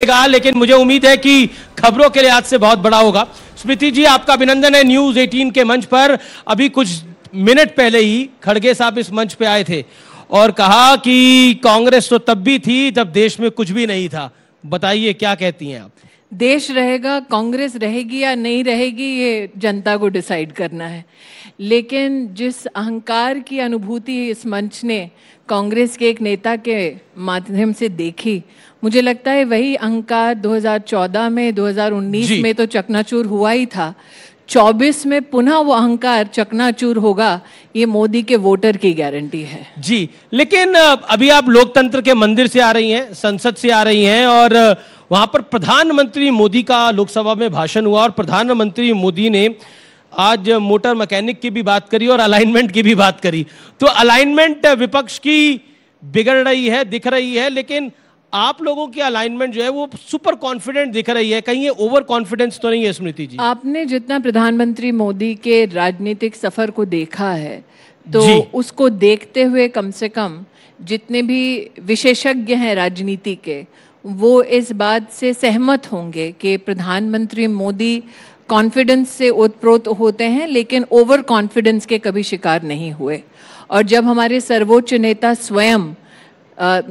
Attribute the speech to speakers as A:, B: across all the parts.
A: लेकिन मुझे उम्मीद है कि खबरों के लिहाज से बहुत बड़ा होगा। स्मृति जी, आपका अभिनंदन है न्यूज 18 के मंच पर। अभी कुछ मिनट पहले ही खड़गे साहब इस मंच पे आए थे और कहा कि कांग्रेस तो तब भी थी जब देश में कुछ भी नहीं था। बताइए क्या कहती हैं आप?
B: देश रहेगा, कांग्रेस रहेगी या नहीं रहेगी, ये जनता को डिसाइड करना है। लेकिन जिस अहंकार की अनुभूति इस मंच ने कांग्रेस के एक नेता के माध्यम से देखी, मुझे लगता है वही अहंकार 2014 में, 2019 में तो चकनाचूर हुआ ही था। 24 में पुनः वो अहंकार चकनाचूर होगा, ये मोदी के वोटर की गारंटी है।
A: जी, लेकिन अभी आप लोकतंत्र के मंदिर से आ रही हैं, संसद से आ रही हैं और वहां पर प्रधानमंत्री मोदी का लोकसभा में भाषण हुआ और प्रधानमंत्री मोदी ने आज मोटर मैकेनिक की भी बात करी और अलाइनमेंट की भी बात करी। तो अलाइनमेंट विपक्ष की बिगड़ रही है, दिख रही है, लेकिन आप लोगों की अलाइनमेंट जो है वो सुपर कॉन्फिडेंट दिख रही है। कहीं ये ओवर कॉन्फिडेंस तो नहीं है स्मृति जी?
B: आपने जितना प्रधानमंत्री मोदी के राजनीतिक सफर को देखा है, तो उसको देखते हुए कम से कम जितने भी विशेषज्ञ हैं राजनीति के, वो इस बात से सहमत होंगे कि प्रधानमंत्री मोदी कॉन्फिडेंस से ओतप्रोत होते हैं, लेकिन ओवर कॉन्फिडेंस के कभी शिकार नहीं हुए। और जब हमारे सर्वोच्च नेता स्वयं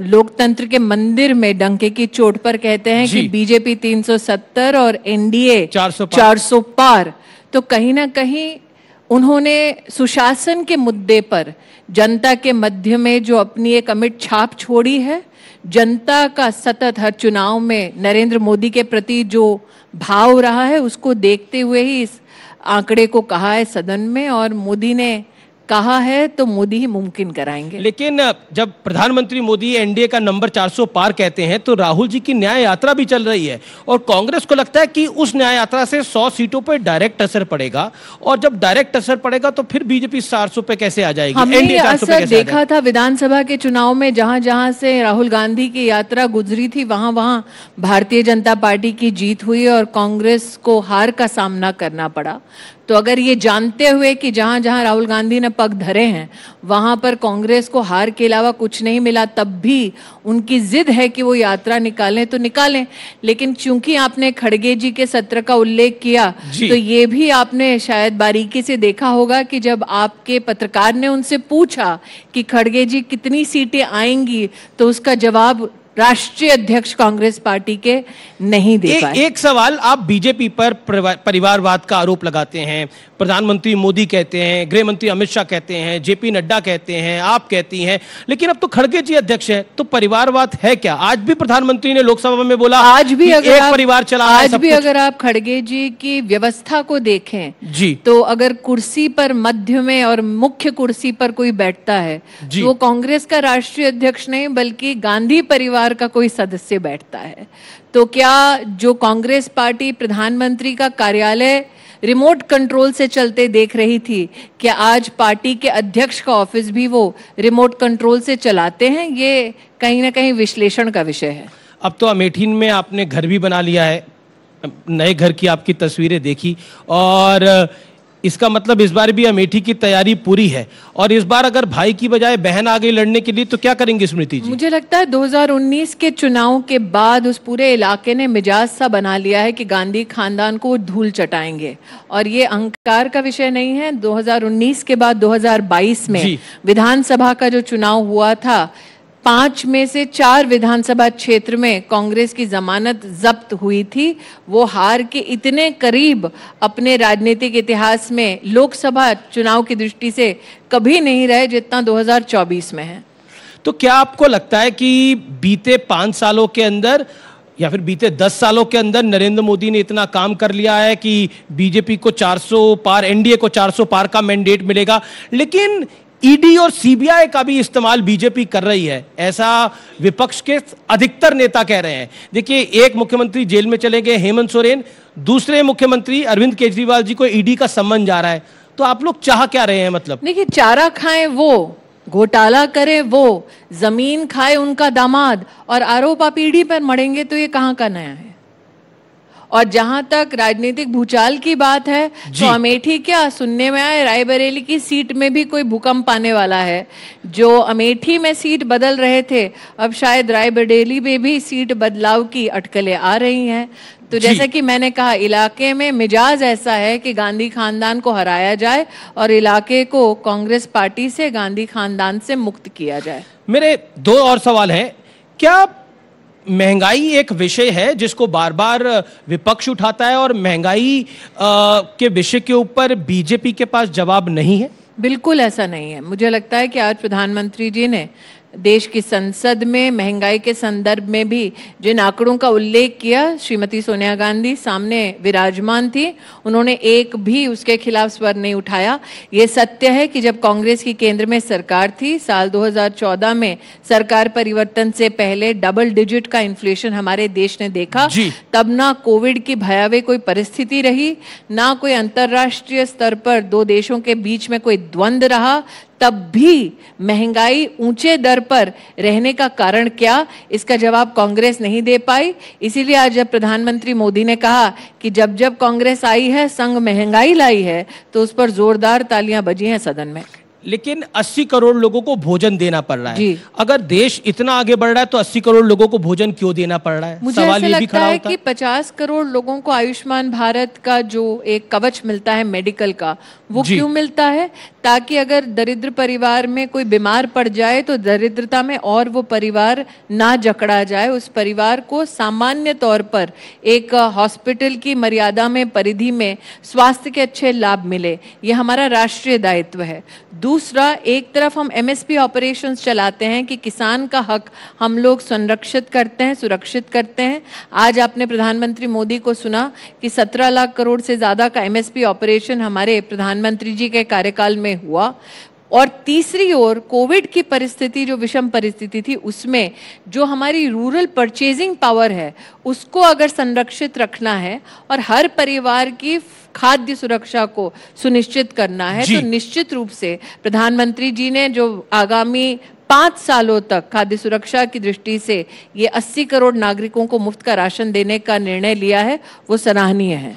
B: लोकतंत्र के मंदिर में डंके की चोट पर कहते हैं कि बीजेपी 370 और एनडीए 400 पार, तो कहीं ना कहीं उन्होंने सुशासन के मुद्दे पर जनता के मध्य में जो अपनी एक अमिट छाप छोड़ी है, जनता का सतत हर चुनाव में नरेंद्र मोदी के प्रति जो भाव रहा है, उसको देखते हुए ही इस आंकड़े को कहा है सदन में, और मोदी ने कहा है तो मोदी ही मुमकिन कराएंगे।
A: लेकिन जब प्रधानमंत्री मोदी एनडीए का नंबर 400 पार कहते हैं, तो राहुल जी की न्याय यात्रा भी चल रही है और कांग्रेस को लगता है कि उस न्याय यात्रा से 100 सीटों पर डायरेक्ट असर पड़ेगा, और जब डायरेक्ट असर पड़ेगा तो फिर बीजेपी 400 पे कैसे आ जाएगी?
B: हमने ये असर देखा था विधानसभा के चुनाव में, जहां जहां से राहुल गांधी की यात्रा गुजरी थी, वहां वहां भारतीय जनता पार्टी की जीत हुई और कांग्रेस को हार का सामना करना पड़ा। तो अगर ये जानते हुए कि जहां जहां राहुल गांधी ने पग धरे हैं वहां पर कांग्रेस को हार के अलावा कुछ नहीं मिला, तब भी उनकी जिद है कि वो यात्रा निकालें तो निकालें। लेकिन चूंकि आपने खड़गे जी के सत्र का उल्लेख किया, तो ये भी आपने शायद बारीकी से देखा होगा कि जब आपके पत्रकार ने उनसे पूछा कि खड़गे जी कितनी सीटें आएंगी, तो उसका जवाब राष्ट्रीय अध्यक्ष कांग्रेस पार्टी के नहीं दे पाए।
A: एक सवाल, आप बीजेपी पर परिवारवाद का आरोप लगाते हैं, प्रधानमंत्री मोदी कहते हैं, गृह मंत्री अमित शाह कहते हैं, जेपी नड्डा कहते हैं, आप कहती हैं, लेकिन अब तो खड़गे जी अध्यक्ष हैं, तो परिवारवाद है क्या? आज भी प्रधानमंत्री ने लोकसभा में बोला
B: आज भी अगर
A: एक परिवार चला,
B: आज भी अगर आप खड़गे जी की व्यवस्था को देखें
A: जी,
B: तो अगर कुर्सी पर मध्य में और मुख्य कुर्सी पर कोई बैठता है, तो वो कांग्रेस का राष्ट्रीय अध्यक्ष नहीं बल्कि गांधी परिवार का कोई सदस्य बैठता है। तो क्या जो कांग्रेस पार्टी प्रधानमंत्री का कार्यालय रिमोट कंट्रोल से चलते देख रही थी, क्या आज पार्टी के अध्यक्ष का ऑफिस भी वो रिमोट कंट्रोल से चलाते हैं? ये कहीं ना कहीं विश्लेषण का विषय है।
A: अब तो अमेठी में आपने घर भी बना लिया है, नए घर की आपकी तस्वीरें देखी, और इसका मतलब इस बार भी अमेठी की तैयारी पूरी है। और इस बार अगर भाई की बजाय बहन आ गई लड़ने के लिए, तो क्या करेंगे स्मृति जी?
B: मुझे लगता है 2019 के चुनाव के बाद उस पूरे इलाके ने मिजाज सा बना लिया है कि गांधी खानदान को धूल चटाएंगे, और ये अहंकार का विषय नहीं है। 2019 के बाद 2022 में विधानसभा का जो चुनाव हुआ था, 5 में से 4 विधानसभा क्षेत्र में कांग्रेस की जमानत जब्त हुई थी। वो हार के इतने करीब अपने राजनीतिक इतिहास में लोकसभा चुनाव की दृष्टि से कभी नहीं रहे जितना 2024 में है।
A: तो क्या आपको लगता है कि बीते 5 सालों के अंदर या फिर बीते 10 सालों के अंदर नरेंद्र मोदी ने इतना काम कर लिया है कि बीजेपी को 400 पार, एनडीए को 400 पार का मैंडेट मिलेगा, लेकिन ईडी और सीबीआई का भी इस्तेमाल बीजेपी कर रही है, ऐसा विपक्ष के अधिकतर नेता कह रहे हैं। देखिए, एक मुख्यमंत्री जेल में चले गए हेमंत सोरेन, दूसरे मुख्यमंत्री अरविंद केजरीवाल जी को ईडी का सम्मन जा रहा है, तो आप लोग चाह क्या रहे हैं? मतलब
B: देखिए, चारा खाएं वो, घोटाला करे वो, जमीन खाए उनका दामाद, और आरोप आप ईडी पर मढ़ेंगे तो ये कहां का नया है? और जहां तक राजनीतिक भूचाल की बात है तो अमेठी क्या सुनने में आए रायबरेली की सीट में भी कोई भूकंप आने वाला है। जो अमेठी में सीट बदल रहे थे अब शायद रायबरेली में भी सीट बदलाव की अटकलें आ रही हैं। तो जैसा कि मैंने कहा, इलाके में मिजाज ऐसा है कि गांधी खानदान को हराया जाए और इलाके को कांग्रेस पार्टी से, गांधी खानदान से मुक्त किया जाए।
A: मेरे दो और सवाल हैं। क्या महंगाई एक विषय है जिसको बार बार विपक्ष उठाता है और महंगाई के विषय के ऊपर बीजेपी के पास जवाब नहीं है?
B: बिल्कुल ऐसा नहीं है। मुझे लगता है कि आज प्रधानमंत्री जी ने देश की संसद में महंगाई के संदर्भ में भी जिन आंकड़ों का उल्लेख किया, श्रीमती सोनिया गांधी सामने विराजमान थी, उन्होंने एक भी उसके खिलाफ स्वर नहीं उठाया। ये सत्य है कि जब कांग्रेस की केंद्र में सरकार थी, साल 2014 में सरकार परिवर्तन से पहले डबल डिजिट का इन्फ्लेशन हमारे देश ने देखा। तब ना कोविड की भयावह कोई परिस्थिति रही, ना कोई अंतर्राष्ट्रीय स्तर पर दो देशों के बीच में कोई द्वंद्व रहा। तब भी महंगाई ऊंचे दर पर रहने का कारण क्या, इसका जवाब कांग्रेस नहीं दे पाई। इसीलिए आज जब प्रधानमंत्री मोदी ने कहा कि जब जब कांग्रेस आई है संग महंगाई लाई है, तो उस पर जोरदार तालियां बजी हैं सदन में।
A: लेकिन 80 करोड़ लोगों को भोजन देना पड़ रहा है। अगर देश इतना आगे बढ़ रहा है तो 80 करोड़ लोगों को भोजन क्यों देना पड़ रहा है?
B: मुझे ऐसा लगता है कि 50 करोड़ लोगों को आयुष्मान भारत का जो एक कवच मिलता है मेडिकल का, वो क्यों मिलता है? ताकि अगर दरिद्र परिवार में कोई बीमार पड़ जाए तो दरिद्रता में और वो परिवार ना जकड़ा जाए, उस परिवार को सामान्य तौर पर एक हॉस्पिटल की मर्यादा में, परिधि में स्वास्थ्य के अच्छे लाभ मिले। ये हमारा राष्ट्रीय दायित्व है। दूसरा, एक तरफ हम एमएसपी ऑपरेशंस चलाते हैं कि किसान का हक हम लोग संरक्षित करते हैं, सुरक्षित करते हैं। आज आपने प्रधानमंत्री मोदी को सुना कि 17 लाख करोड़ से ज्यादा का एमएसपी ऑपरेशन हमारे प्रधानमंत्री जी के कार्यकाल में हुआ। और तीसरी ओर कोविड की परिस्थिति, जो विषम परिस्थिति थी, उसमें जो हमारी रूरल परचेजिंग पावर है उसको अगर संरक्षित रखना है और हर परिवार की खाद्य सुरक्षा को सुनिश्चित करना है, तो निश्चित रूप से प्रधानमंत्री जी ने जो आगामी 5 सालों तक खाद्य सुरक्षा की दृष्टि से ये 80 करोड़ नागरिकों को मुफ्त का राशन देने का निर्णय लिया है, वो सराहनीय है।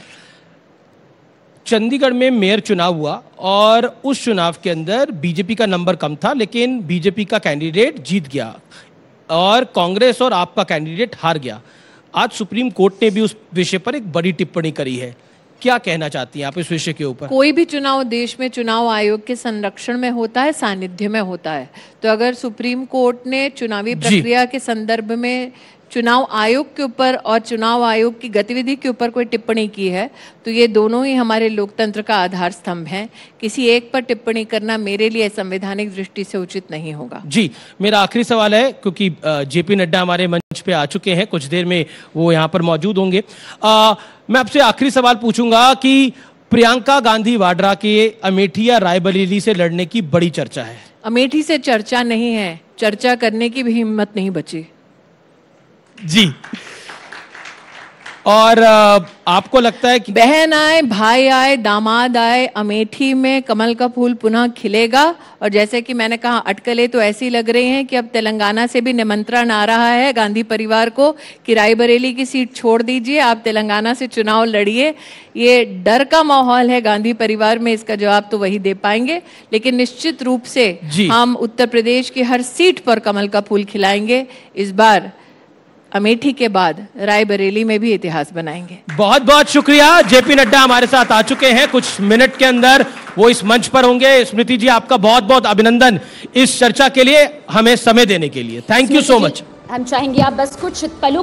A: चंडीगढ़ में मेयर चुनाव हुआ और उस चुनाव के अंदर बीजेपी का नंबर कम था, लेकिन बीजेपी का कैंडिडेट जीत गया और कांग्रेस और आपका कैंडिडेट हार गया। आज सुप्रीम कोर्ट ने भी उस विषय पर एक बड़ी टिप्पणी करी है। क्या कहना चाहती हैं आप इस विषय के ऊपर?
B: कोई भी चुनाव देश में चुनाव आयोग के संरक्षण में होता है, सानिध्य में होता है। तो अगर सुप्रीम कोर्ट ने चुनावी प्रक्रिया के संदर्भ में चुनाव आयोग के ऊपर और चुनाव आयोग की गतिविधि के ऊपर कोई टिप्पणी की है, तो ये दोनों ही हमारे लोकतंत्र का आधार स्तंभ हैं। किसी एक पर टिप्पणी करना मेरे लिए संवैधानिक दृष्टि से उचित नहीं होगा।
A: जी, मेरा आखिरी सवाल है, क्योंकि जेपी नड्डा हमारे मंच पे आ चुके हैं, कुछ देर में वो यहाँ पर मौजूद होंगे। मैं आपसे आखिरी सवाल पूछूंगा कि प्रियंका गांधी वाड्रा के अमेठी या रायबरेली से लड़ने की बड़ी चर्चा है।
B: अमेठी से चर्चा नहीं है, चर्चा करने की भी हिम्मत नहीं बची।
A: जी, और आपको लगता है कि
B: बहन आए, भाई आए, दामाद आए, अमेठी में कमल का फूल पुनः खिलेगा। और जैसे कि मैंने कहा, अटकलें तो ऐसी लग रही हैं कि अब तेलंगाना से भी निमंत्रण आ रहा है गांधी परिवार को कि रायबरेली की सीट छोड़ दीजिए, आप तेलंगाना से चुनाव लड़िए। ये डर का माहौल है गांधी परिवार में, इसका जवाब तो वही दे पाएंगे। लेकिन निश्चित रूप से हम उत्तर प्रदेश की हर सीट पर कमल का फूल खिलाएंगे। इस बार अमेठी के बाद रायबरेली में भी इतिहास बनाएंगे।
A: बहुत बहुत शुक्रिया। जेपी नड्डा हमारे साथ आ चुके हैं, कुछ मिनट के अंदर वो इस मंच पर होंगे। स्मृति जी, आपका बहुत बहुत अभिनंदन इस चर्चा के लिए, हमें समय देने के लिए। Thank you so much.
C: हम चाहेंगे आप बस कुछ पलों